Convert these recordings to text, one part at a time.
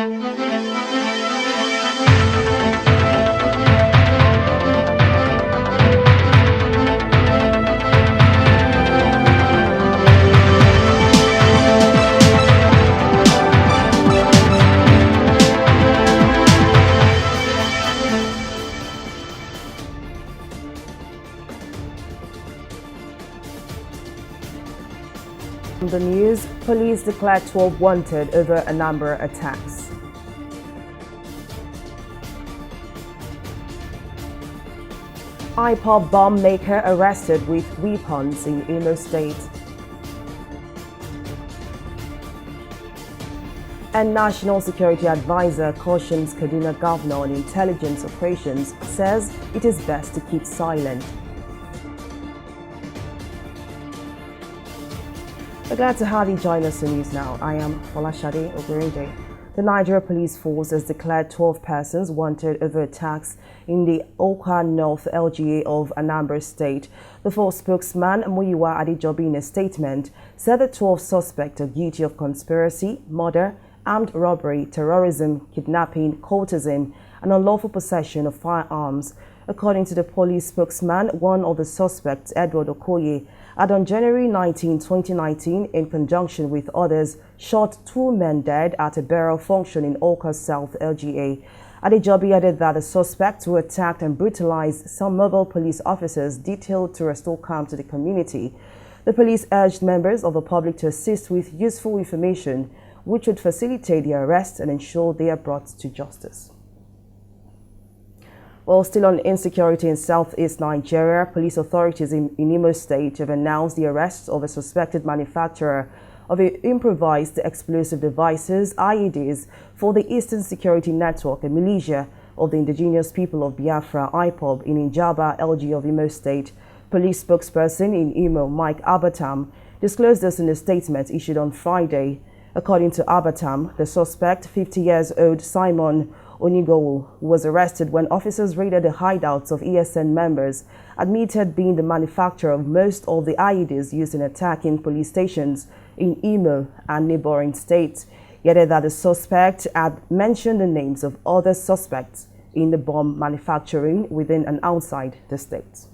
The news, police declared 12 wanted over a number of attacks. IPOB bomb maker arrested with weapons in Imo State. And National Security Advisor cautions Kaduna Governor on intelligence operations, says it is best to keep silent. We're glad to have you join us in news now. I am Folashade Oberinde. The Nigeria Police Force has declared 12 persons wanted over attacks in the Oka North LGA of Anambra State. The force spokesman, Muyiwa Adejobi, in a statement, said the 12 suspects are guilty of conspiracy, murder, armed robbery, terrorism, kidnapping, cultism, and unlawful possession of firearms. According to the police spokesman, one of the suspects, Edward Okoye, had on January 19, 2019, in conjunction with others, shot 2 men dead at a burial function in Oka South LGA. Adejobi added that the suspects who attacked and brutalized some mobile police officers detailed to restore calm to the community. The police urged members of the public to assist with useful information which would facilitate their arrest and ensure they are brought to justice. Well, still on insecurity in southeast Nigeria, police authorities in Imo State have announced the arrest of a suspected manufacturer of improvised explosive devices, IEDs, for the Eastern Security Network, a militia of the indigenous people of Biafra, IPOB, in Njaba, LG of Imo State. Police spokesperson in Imo, Mike Abatam, disclosed this in a statement issued on Friday. According to Abatam, the suspect, 50 years old Simon Onigowu, was arrested when officers raided the hideouts of ESN members, admitted being the manufacturer of most of the IEDs used in attacking police stations in Imo and neighboring states. He added that the suspect had mentioned the names of other suspects in the bomb manufacturing within and outside the state.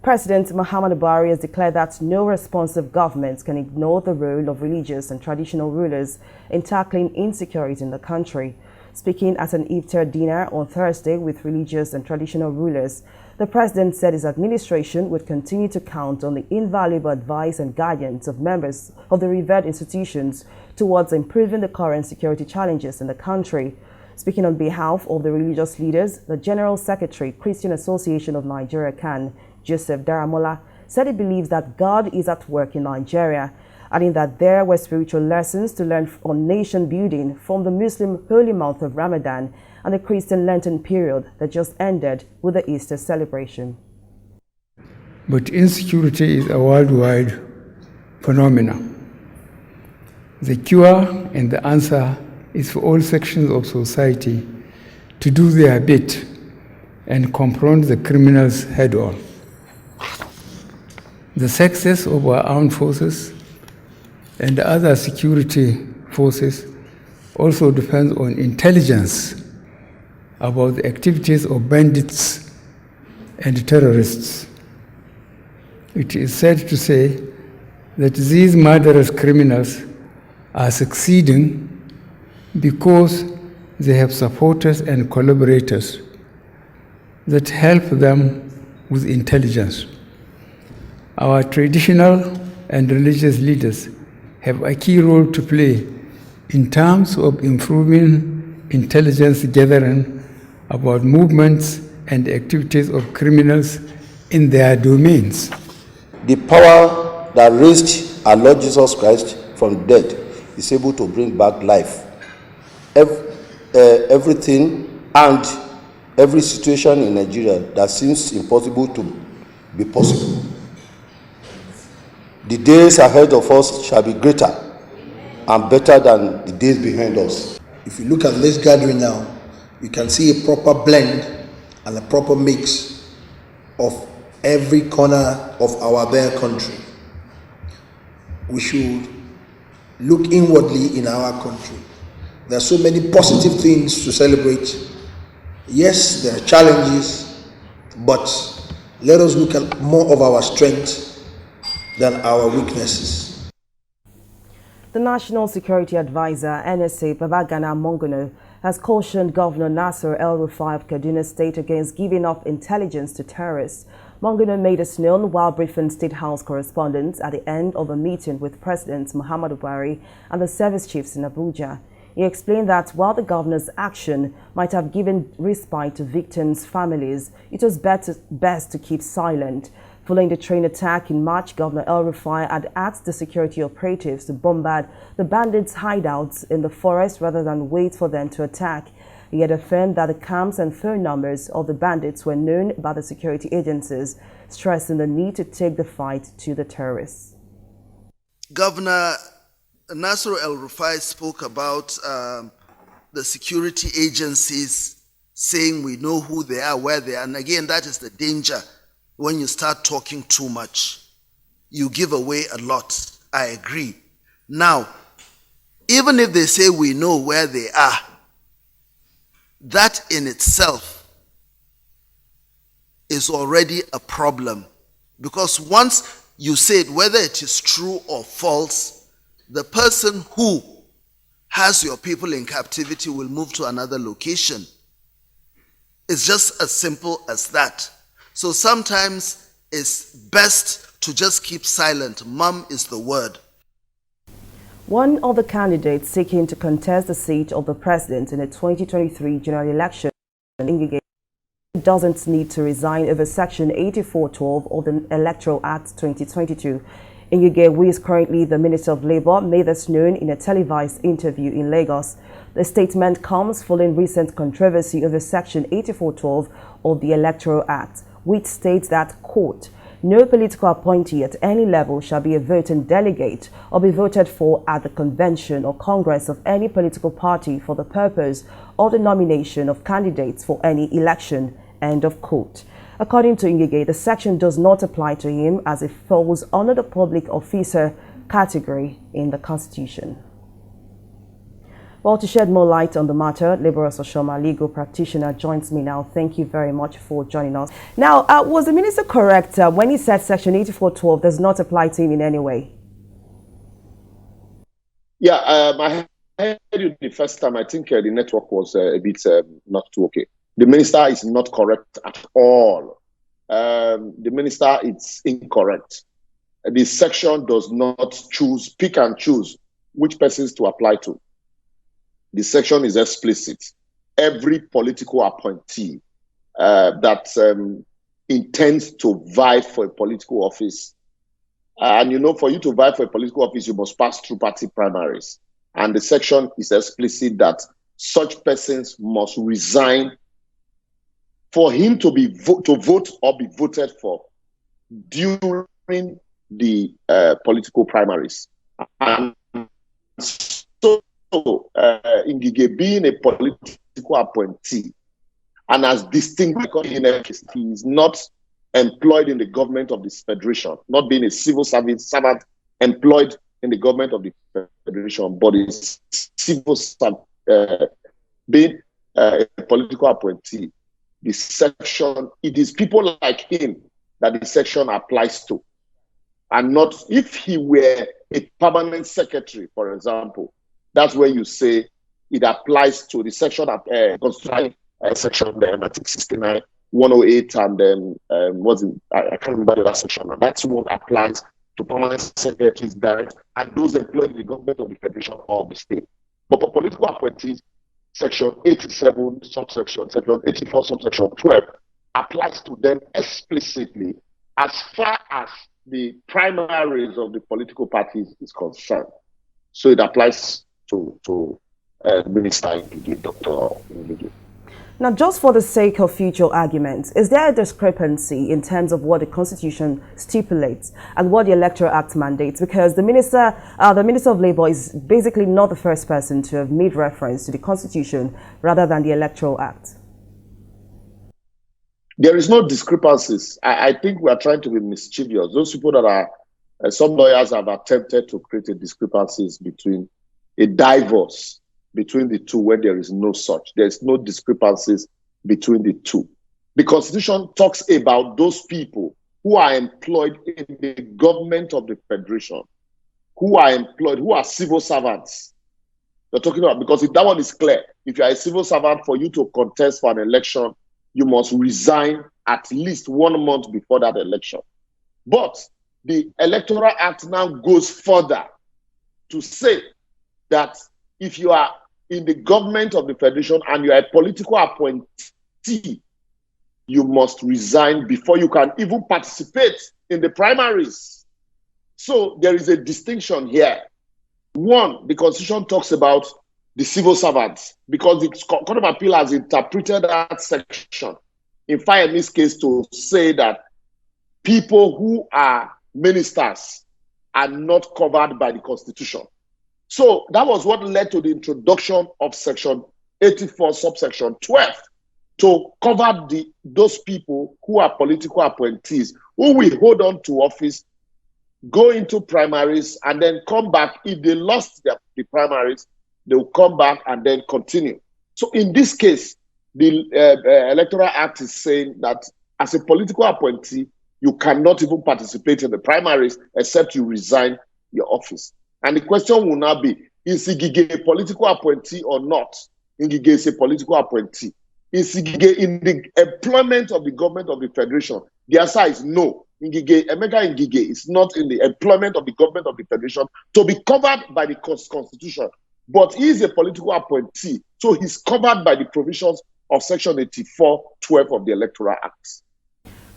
President Muhammadu Buhari has declared that no responsive government can ignore the role of religious and traditional rulers in tackling insecurity in the country. Speaking at an iftar dinner on Thursday with religious and traditional rulers, the president said his administration would continue to count on the invaluable advice and guidance of members of the revered institutions towards improving the current security challenges in the country. Speaking on behalf of the religious leaders, the General Secretary, Christian Association of Nigeria, CAN, Joseph Daramola, said he believes that God is at work in Nigeria, adding that there were spiritual lessons to learn on nation building from the Muslim holy month of Ramadan and the Christian Lenten period that just ended with the Easter celebration. But insecurity is a worldwide phenomenon. The cure and the answer is for all sections of society to do their bit and confront the criminals head-on. The success of our armed forces and other security forces also depends on intelligence about the activities of bandits and terrorists. It is sad to say that these murderous criminals are succeeding because they have supporters and collaborators that help them with intelligence. Our traditional and religious leaders have a key role to play in terms of improving intelligence gathering about movements and activities of criminals in their domains. The power that raised our Lord Jesus Christ from the dead is able to bring back life. Everything and every situation in Nigeria that seems impossible to be possible. The days ahead of us shall be greater and better than the days behind us. If you look at this gathering now, you can see a proper blend and a proper mix of every corner of our bare country. We should look inwardly in our country. There are so many positive things to celebrate. Yes, there are challenges, but let us look at more of our strengths than our weaknesses. The National Security Advisor, NSA, Babagana Mongono, has cautioned Governor Nasser El-Rufai of Kaduna State against giving up intelligence to terrorists. Mongono made this known while briefing State House correspondents at the end of a meeting with President Muhammadu Buhari and the service chiefs in Abuja. He explained that while the governor's action might have given respite to victims' families, it was best to keep silent. Following the train attack in March, Governor El-Rufai had asked the security operatives to bombard the bandits' hideouts in the forest rather than wait for them to attack. He had affirmed that the camps and phone numbers of the bandits were known by the security agencies, stressing the need to take the fight to the terrorists. Governor Nasser El-Rufai spoke about the security agencies saying we know who they are, where they are. And again, that is the danger when you start talking too much. You give away a lot. I agree. Now, even if they say we know where they are, that in itself is already a problem. Because once you say it, whether it is true or false, the person who has your people in captivity will move to another location. It's just as simple as that. So sometimes it's best to just keep silent. Mum is the word. One of the candidates seeking to contest the seat of the president in the 2023 general election, Ngige, doesn't need to resign over Section 8412 of the Electoral Act 2022. Ngige, who is currently the Minister of Labour, made this known in a televised interview in Lagos. The statement comes following recent controversy over Section 8412 of the Electoral Act, which states that, quote, no political appointee at any level shall be a voting delegate or be voted for at the convention or congress of any political party for the purpose of the nomination of candidates for any election, end of quote. According to Ngige, the section does not apply to him as it falls under the public officer category in the Constitution. Well, to shed more light on the matter, Labour Oshoma, legal practitioner, joins me now. Thank you very much for joining us. Now, was the minister correct when he said Section 8412 does not apply to him in any way? Yeah, I heard you the first time. I think the network was a bit not too okay. The minister is not correct at all. The minister is incorrect. The section does not pick and choose which persons to apply to. The section is explicit. Every political appointee that intends to vie for a political office, and you know, for you to vie for a political office, you must pass through party primaries. And the section is explicit that such persons must resign for him to vote or be voted for during the political primaries. And so, Ngige being a political appointee and as distinct because he is not employed in the government of this federation, not being a civil servant employed in the government of the federation, but is civil servant, being a political appointee. The section, it is people like him that the section applies to, and not if he were a permanent secretary, for example. That's where you say it applies to the section of section I think 69, 108, and then I can't remember the last section. And that's what applies to permanent secretaries direct and those employed in the government of the federation or the state. But for political appointees, Section 87, subsection, Section 84, subsection 12 applies to them explicitly as far as the primaries of the political parties is concerned. So it applies to Minister Ngige, Dr. Ngige. Now, just for the sake of future arguments, is there a discrepancy in terms of what the Constitution stipulates and what the Electoral Act mandates? Because the Minister of Labour is basically not the first person to have made reference to the Constitution rather than the Electoral Act. There is no discrepancies. I think we are trying to be mischievous. Those people that are Some lawyers have attempted to create a discrepancies between a divorce between the two when there is no such. There's no discrepancies between the two. The Constitution talks about those people who are employed in the government of the Federation, who are employed, who are civil servants. They're talking about, because if that one is clear, if you are a civil servant, for you to contest for an election, you must resign at least 1 month before that election. But the Electoral Act now goes further to say that if you are in the government of the Federation and you are a political appointee, you must resign before you can even participate in the primaries. So there is a distinction here. One, the Constitution talks about the civil servants, because the Court of Appeal has interpreted that section in Fayemi's case to say that people who are ministers are not covered by the Constitution. So that was what led to the introduction of Section 84, subsection 12, to cover those people who are political appointees, who will hold on to office, go into primaries, and then come back. If they lost the primaries, they will come back and then continue. So in this case, the Electoral Act is saying that as a political appointee, you cannot even participate in the primaries except you resign your office. And the question will now be, is Ngige a political appointee or not? Ngige is a political appointee. Is Ngige in the employment of the government of the Federation? The answer is no. Emeka Ngige is not in the employment of the government of the Federation to be covered by the Constitution. But he is a political appointee, so he's covered by the provisions of Section 84(12) of the Electoral Act.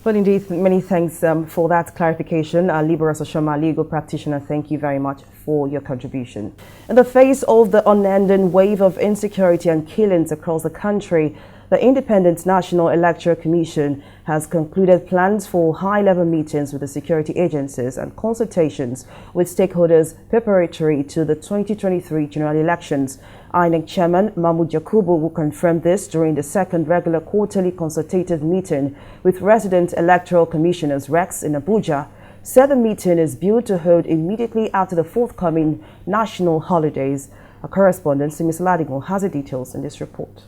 Well, indeed, many thanks for that clarification. Libera Soshoma, legal practitioner, thank you very much for your contribution. In the face of the unending wave of insecurity and killings across the country, the Independent National Electoral Commission has concluded plans for high-level meetings with the security agencies and consultations with stakeholders preparatory to the 2023 general elections. INEC Chairman Mahmoud Yakubu will confirm this during the second regular quarterly consultative meeting with resident electoral commissioners REX in Abuja. Said the meeting is due to hold immediately after the forthcoming national holidays. Our correspondent Simis Ladigo has the details in this report.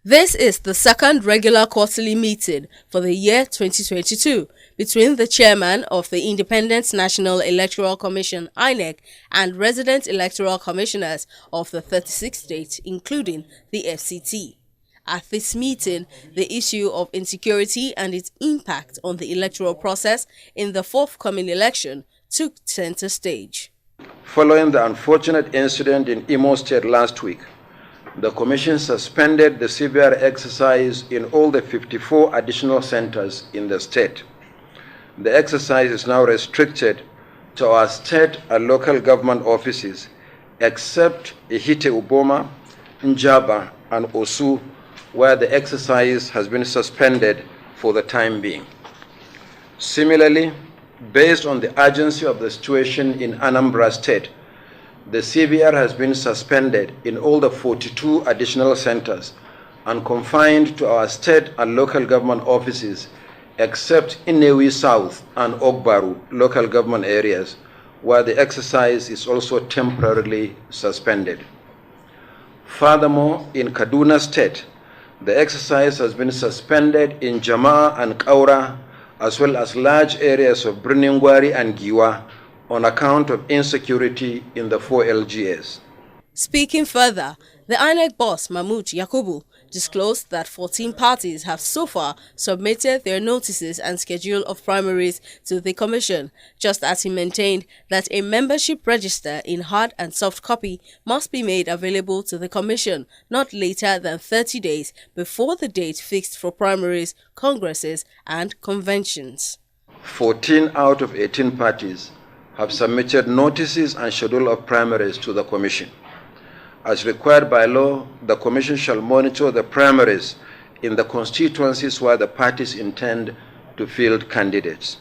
This is the second regular quarterly meeting for the year 2022 between the chairman of the Independent National Electoral Commission (INEC) and resident electoral commissioners of the 36 states, including the FCT. At this meeting, the issue of insecurity and its impact on the electoral process in the forthcoming election took center stage. Following the unfortunate incident in Imo State last week, the Commission suspended the CBR exercise in all the 54 additional centers in the state. The exercise is now restricted to our state and local government offices, except Ihite Uboma, Njaba, and Osu, where the exercise has been suspended for the time being. Similarly, based on the urgency of the situation in Anambra State, the CBR has been suspended in all the 42 additional centers and confined to our state and local government offices, except Inewi South and Ogbaru local government areas, where the exercise is also temporarily suspended. Furthermore, in Kaduna State, the exercise has been suspended in Jama and Kaura, as well as large areas of Bruningwari and Giwa, on account of insecurity in the 4 LGAs. Speaking further, the INEC boss Mahmoud Yakubu disclosed that 14 parties have so far submitted their notices and schedule of primaries to the Commission, just as he maintained that a membership register in hard and soft copy must be made available to the Commission not later than 30 days before the date fixed for primaries, congresses and conventions. 14 out of 18 parties have submitted notices and schedule of primaries to the Commission. As required by law, the Commission shall monitor the primaries in the constituencies where the parties intend to field candidates.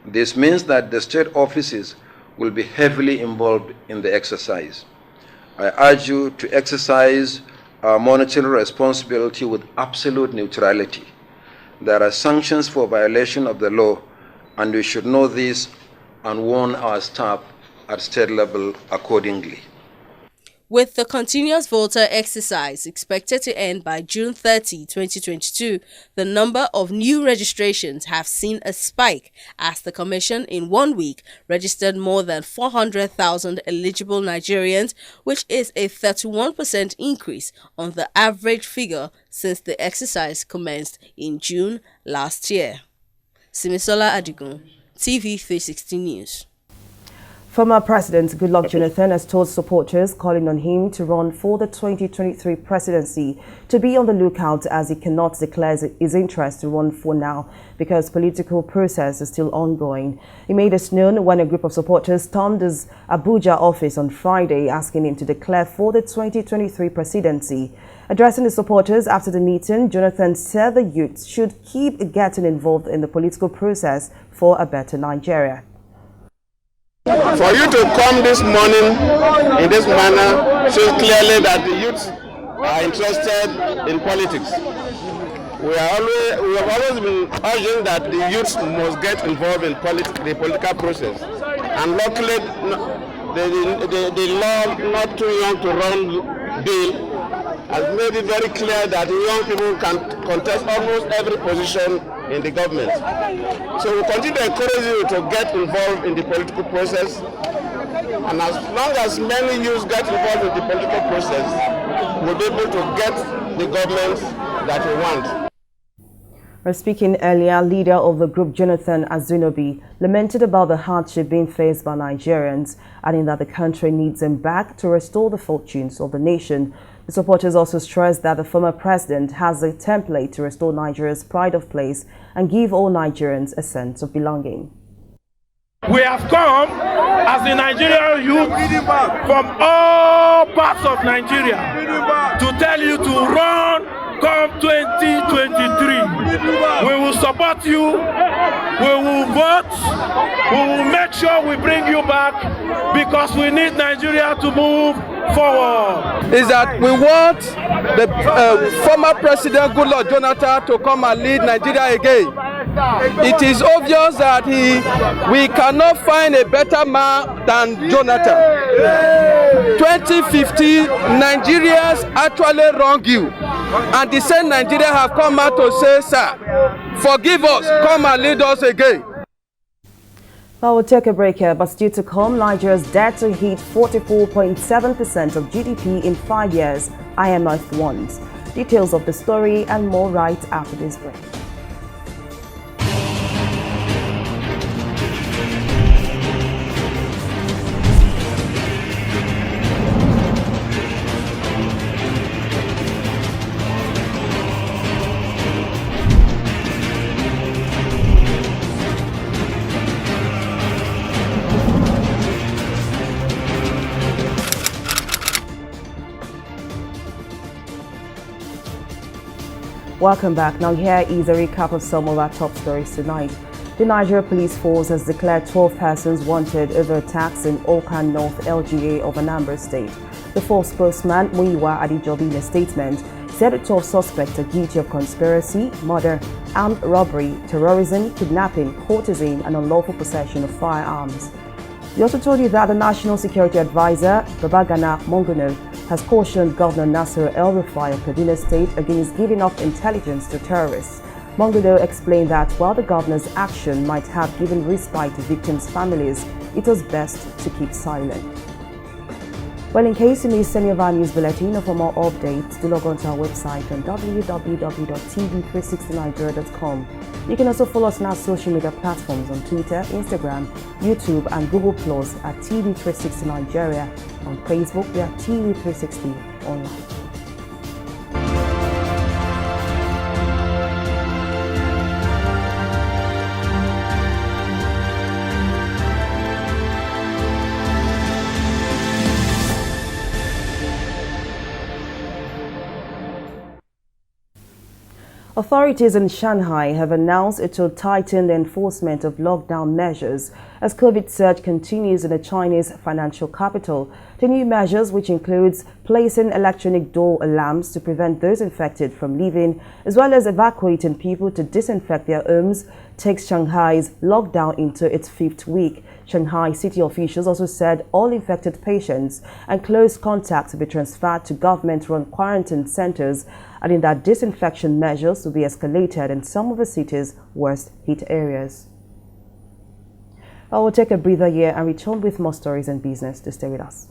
This means that the state offices will be heavily involved in the exercise. I urge you to exercise our monitoring responsibility with absolute neutrality. There are sanctions for violation of the law, and we should know this and warn our staff at state level accordingly. With the continuous voter exercise expected to end by June 30, 2022, the number of new registrations have seen a spike as the Commission in 1 week registered more than 400,000 eligible Nigerians, which is a 31% increase on the average figure since the exercise commenced in June last year. Simisola Adigun, TV360 News. Former President Goodluck Jonathan has told supporters calling on him to run for the 2023 presidency to be on the lookout, as he cannot declare his interest to run for now because political process is still ongoing. He made this known when a group of supporters stormed his Abuja office on Friday, asking him to declare for the 2023 presidency. Addressing the supporters after the meeting, Jonathan said the youth should keep getting involved in the political process for a better Nigeria. For you to come this morning in this manner shows clearly that the youth are interested in politics. We have always been urging that the youth must get involved in the political process. And luckily, the law "Not Too Young to Run" bill has made it very clear that young people can contest almost every position in the government. So we continue to encourage you to get involved in the political process, and as long as many youths get involved in the political process, we'll be able to get the government that we want. Speaking earlier, leader of the group Jonathan Azunobi lamented about the hardship being faced by Nigerians, adding that the country needs him back to restore the fortunes of the nation. The supporters also stressed that the former president has a template to restore Nigeria's pride of place and give all Nigerians a sense of belonging. We have come as the Nigerian youth from all parts of Nigeria to tell you to run come 2023. We will support you, we will vote, we will make sure we bring you back because we need Nigeria to move forward. Is that we want the former President Goodluck Jonathan to come and lead Nigeria again. It is obvious that we cannot find a better man than Jonathan. 2050, Nigerians actually wronged you. And the same Nigeria have come out to say, sir, forgive us, come and lead us again. I will take a break here, but still to come, Nigeria's debt to hit 44.7% of GDP in 5 years, IMF warns. Details of the story and more right after this break. Welcome back. Now here is a recap of some of our top stories tonight. The Nigeria Police Force has declared 12 persons wanted over attacks in Awka North LGA of Anambra State. The force spokesman, Muyiwa Adijobi, in a statement, said the 12 suspects are guilty of conspiracy, murder, armed robbery, terrorism, kidnapping, courtesan, and unlawful possession of firearms. We also told you that the National Security Advisor, Babagana Monguno, has cautioned Governor Nasir El-Rufai of Kaduna State against giving up intelligence to terrorists. Monguno explained that while the governor's action might have given respite to victims' families, it was best to keep silent. Well, in case you missed any of our news bulletin or for more updates, do log on to our website on www.tv360nigeria.com. You can also follow us on our social media platforms on Twitter, Instagram, YouTube, and Google Plus at TV360 Nigeria. On Facebook, we are TV360 Online. Authorities in Shanghai have announced it will tighten the enforcement of lockdown measures as COVID surge continues in the Chinese financial capital. The new measures, which includes placing electronic door alarms to prevent those infected from leaving, as well as evacuating people to disinfect their homes, takes Shanghai's lockdown into its 5th week. Shanghai city officials also said all infected patients and close contacts will be transferred to government-run quarantine centers, adding that disinfection measures will be escalated in some of the city's worst hit areas. I will take a breather here and return with more stories and business. To stay with us.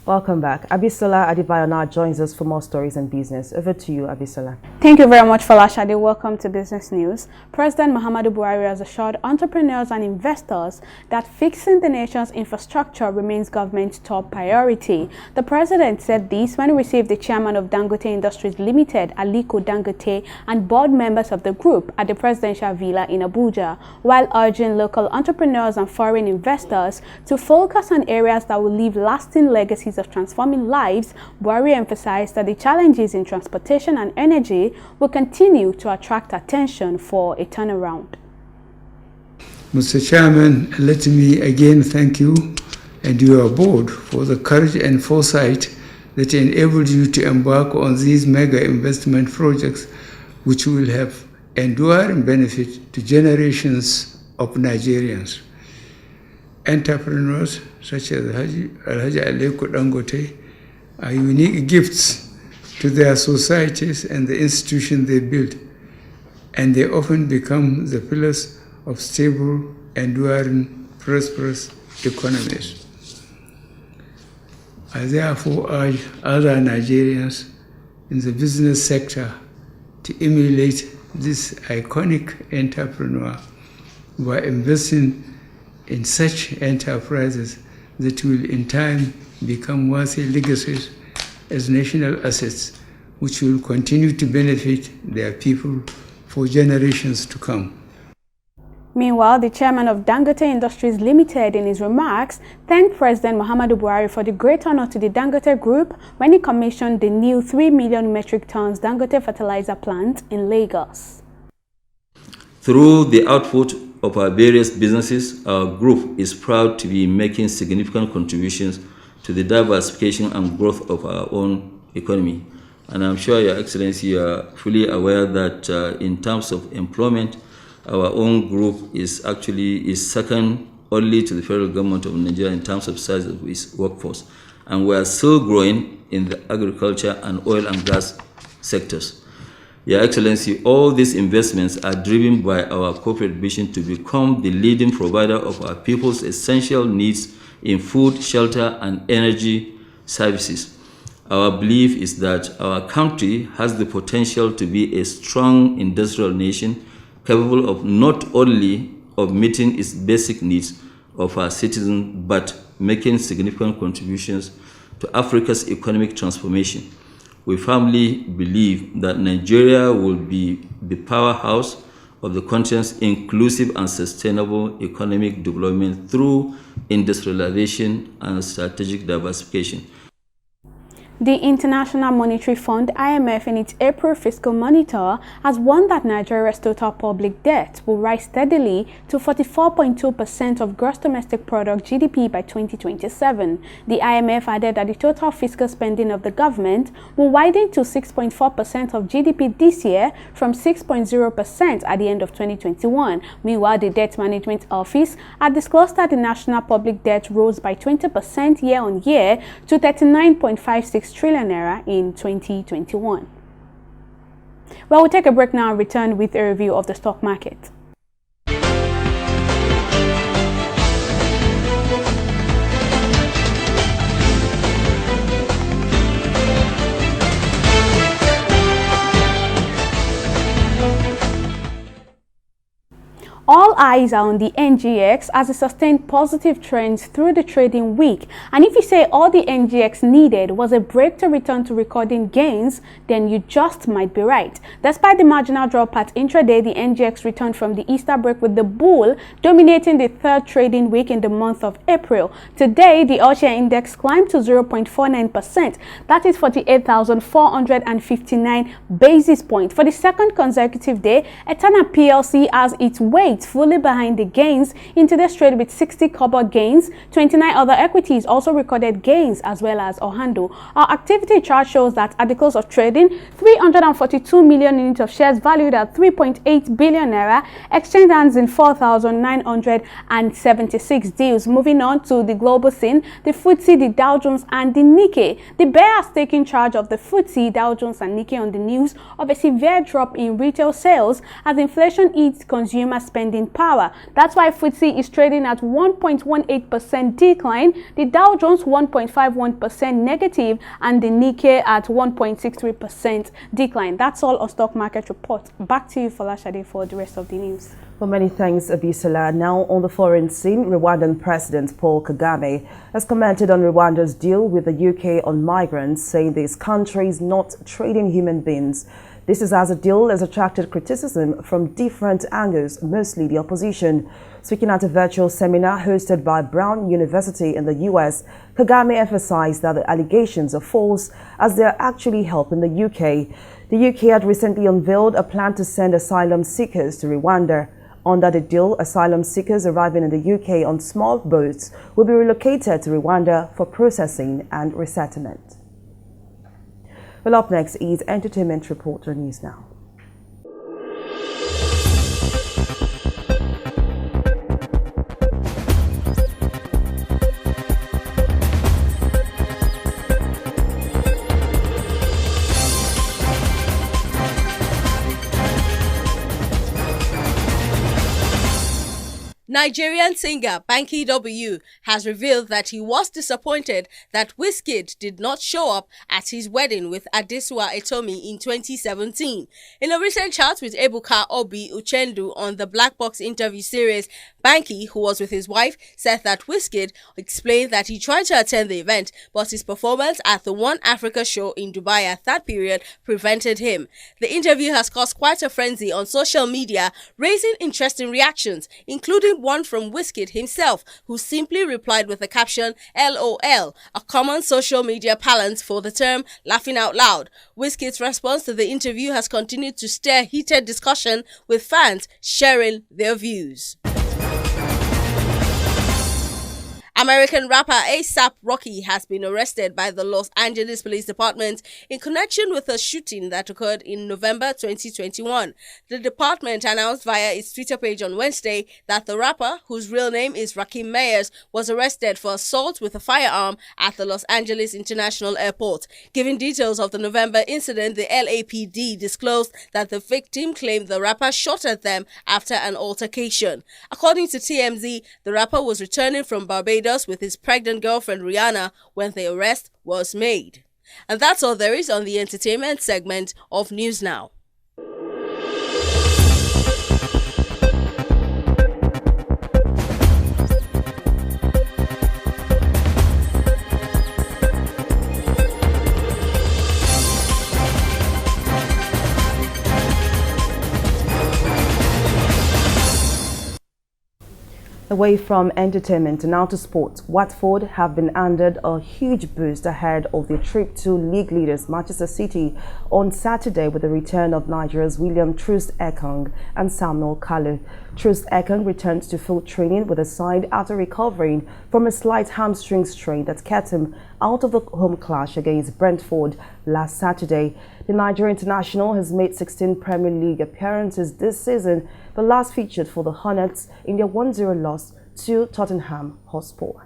Welcome back. Abisola Adibayona joins us for more stories and business. Over to you, Abisola. Thank you very much, Falashade. Welcome to Business News. President Muhammadu Buhari has assured entrepreneurs and investors that fixing the nation's infrastructure remains government's top priority. The president said this when he received the chairman of Dangote Industries Limited, Aliko Dangote, and board members of the group at the presidential villa in Abuja, while urging local entrepreneurs and foreign investors to focus on areas that will leave lasting legacies of transforming lives. Buhari emphasized that the challenges in transportation and energy will continue to attract attention for a turnaround. Mr. Chairman, let me again thank you and your board for the courage and foresight that enabled you to embark on these mega investment projects, which will have enduring benefit to generations of Nigerians. Entrepreneurs such as Alhaji Aliko Dangote are unique gifts to their societies and the institutions they build, and they often become the pillars of stable, enduring, prosperous economies. I therefore urge other Nigerians in the business sector to emulate this iconic entrepreneur by investing in such enterprises that will in time become worthy legacies as national assets, which will continue to benefit their people for generations to come. Meanwhile, the chairman of Dangote Industries Limited, in his remarks, thanked President Muhammadu Buhari for the great honor to the Dangote Group when he commissioned the new 3 million metric tons Dangote fertilizer plant in Lagos. Through the output of our various businesses, our group is proud to be making significant contributions to the diversification and growth of our own economy. And I'm sure, Your Excellency, you are fully aware that in terms of employment, our own group is second only to the federal government of Nigeria in terms of size of its workforce. And we are still growing in the agriculture and oil and gas sectors. Your Excellency, all these investments are driven by our corporate vision to become the leading provider of our people's essential needs in food, shelter, and energy services. Our belief is that our country has the potential to be a strong industrial nation capable of not only of meeting its basic needs of our citizens, but making significant contributions to Africa's economic transformation. We firmly believe that Nigeria will be the powerhouse of the continent's inclusive and sustainable economic development through industrialization and strategic diversification. The International Monetary Fund, IMF, in its April fiscal monitor has warned that Nigeria's total public debt will rise steadily to 44.2% of gross domestic product (GDP) by 2027. The IMF added that the total fiscal spending of the government will widen to 6.4% of GDP this year from 6.0% at the end of 2021. Meanwhile, the Debt Management Office had disclosed that the national public debt rose by 20% year-on-year to 39.56 trillion naira in 2021. Well, we'll take a break now and return with a review of the stock market. eyes are on the NGX as it sustained positive trends through the trading week. And if you say all the NGX needed was a break to return to recording gains, then you just might be right. Despite the marginal drop at intraday, the NGX returned from the Easter break with the bull dominating the third trading week in the month of April. Today, the all-share index climbed to 0.49%. That is 48,459 basis points. For the second consecutive day, Etana PLC has its weight fully behind the gains in today's trade with 60 kobo gains. 29 other equities also recorded gains, as well as Ohando. Our activity chart shows that at the close of trading, 342 million units of shares valued at 3.8 billion naira exchanged hands in 4,976 deals. Moving on to the global scene, the FTSE, the Dow Jones and the Nikkei. The bear has taken charge of the FTSE, Dow Jones and Nikkei on the news of a severe drop in retail sales as inflation eats consumer spending power. That's why FTSE is trading at 1.18% decline, the Dow Jones 1.51% negative, and the Nikkei at 1.63% decline. That's all on stock market report. Back to you, Folashade, for the rest of the news. Well, many thanks, Abisola. Now on the foreign scene, Rwandan President Paul Kagame has commented on Rwanda's deal with the UK on migrants, saying this country is not trading human beings. This is as a deal has attracted criticism from different angles, mostly the opposition. Speaking at a virtual seminar hosted by Brown University in the US, Kagame emphasized that the allegations are false as they are actually helping the UK. The UK had recently unveiled a plan to send asylum seekers to Rwanda. Under the deal, asylum seekers arriving in the UK on small boats will be relocated to Rwanda for processing and resettlement. Well, up next is Entertainment Reporter News Now. Nigerian singer Banky W has revealed that he was disappointed that Wizkid did not show up at his wedding with Adesua Etomi in 2017. In a recent chat with Ebuka Obi Uchendu on the Black Box interview series, Banky, who was with his wife, said that Wizkid explained that he tried to attend the event, but his performance at the One Africa show in Dubai at that period prevented him. The interview has caused quite a frenzy on social media, raising interesting reactions, including one from Wizkid himself, who simply replied with the caption LOL, a common social media parlance for the term laughing out loud. Wizkid's response to the interview has continued to stir heated discussion, with fans sharing their views. American rapper A$AP Rocky has been arrested by the Los Angeles Police Department in connection with a shooting that occurred in November 2021. The department announced via its Twitter page on Wednesday that the rapper, whose real name is Rakim Meyers, was arrested for assault with a firearm at the Los Angeles International Airport. Giving details of the November incident, the LAPD disclosed that the victim claimed the rapper shot at them after an altercation. According to TMZ, the rapper was returning from Barbados with his pregnant girlfriend Rihanna when the arrest was made. And that's all there is on the entertainment segment of News Now. Away from entertainment, now to sports. Watford have been handed a huge boost ahead of their trip to league leaders Manchester City on Saturday with the return of Nigeria's William Troost-Ekong and Samuel Kalu. Troost-Ekong returns to full training with the side after recovering from a slight hamstring strain that kept him out of the home clash against Brentford last Saturday. The Nigerian international has made 16 Premier League appearances this season, the last featured for the Hornets in their 1-0 loss to Tottenham Hotspur.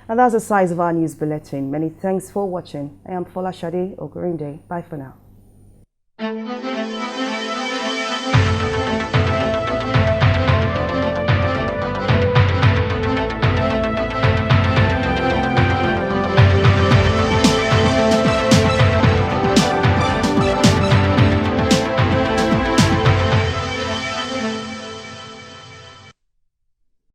And that's the size of our news bulletin. Many thanks for watching. I am Folashade Ogurinde. Bye for now.